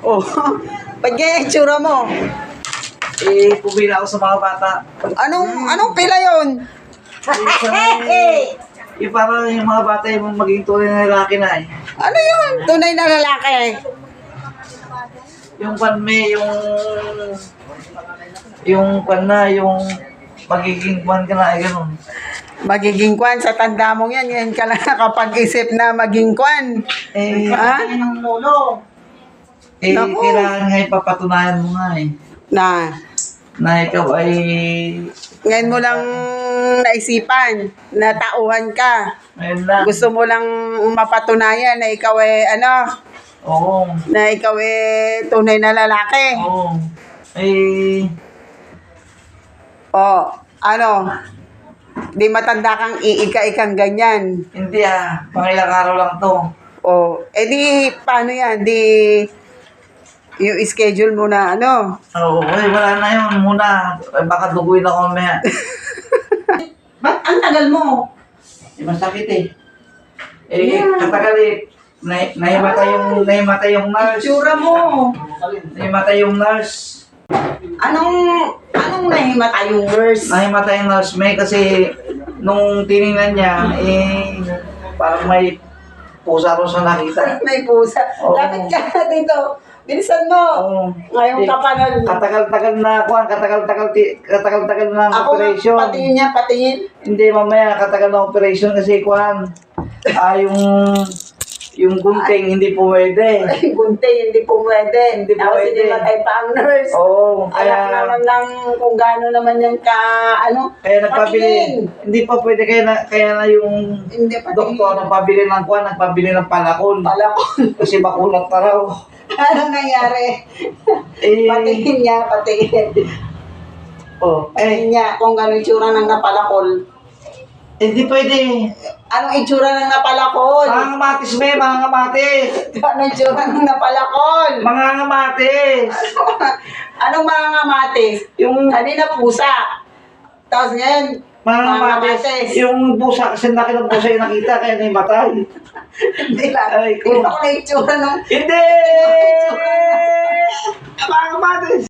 Oh, ba't kaya itsura mo? Pumila ako sa mga bata. Anong pila yun? Yung parang yung mga bata yung maging tunay na lalaki na eh. Ano yun? Tunay na lalaki. Yung panme, yung magiging kwan ka na, ganun. Magiging kwan, sa tanda mong yan, yan ka lang nakapag-isip na maging kwan. Ha? ng lolo. Naku. Kailangan nga ipapatunayan mo nga eh. Na ikaw ay... Ngayon mo lang naisipan, na tauhan ka. Ngayon lang. Gusto mo lang mapatunayan na ikaw Oo. na ikaw tunay na lalaki. Oo. Di matanda kang iika-ikang ganyan. Hindi pangilang araw lang to. Di, paano yan? Di, yung schedule mo na Oo, wala na yun muna. Baka duguin ako mamaya. Ba't ang tagal mo? Masakit eh. Katagal eh. Nahimatay yung nurse. Itsura mo. Nahimatay yung nurse. Anong nahimatay yung nurse? Nahimatay yung nurse may kasi nung tinignan niya, parang may pusa ro sa nakita. May pusa. Oo. Lapit ka dito. Bilisan mo. Oo. Ngayon ka pa na. Katagal-tagal na kuhan, katagal-tagal na ang Ako operation. patingin niya, patingin. Hindi mamaya, katagal na operation kasi kuhan. Yung gunting hindi po pwede. Gunting, hindi po pwede. Hindi Tapos pwede. hindi matay pa ang nurse. Oo, Alam naman lang kung gaano naman yung kaya nagpabili. patingin. Hindi pa pwede kaya na yung Hindi patingin. doktor nagpabili ng kuhan, nagpabili ng palakol. Pala ko. Kasi makulat pa raw. Anong nangyari? Patingin niya, patingin. Patingin niya kung gano'ng itsura ng napalakol. Hindi pwede. Anong itsura ng napalakol? Mga ngamatis mga ngamatis. Anong itsura ng napalakol? Mga ngamatis. Anong mga ngamatis? Yung Kanina pusa. Tapos ngayon, mga mga ngamatis. ngamatis. Yung busa, kasi laki ng busa yung nakita, kaya naimatay. Hindi lang. Ay, ko. Ito ko na itsura ng Hindi! Mga ngamatis.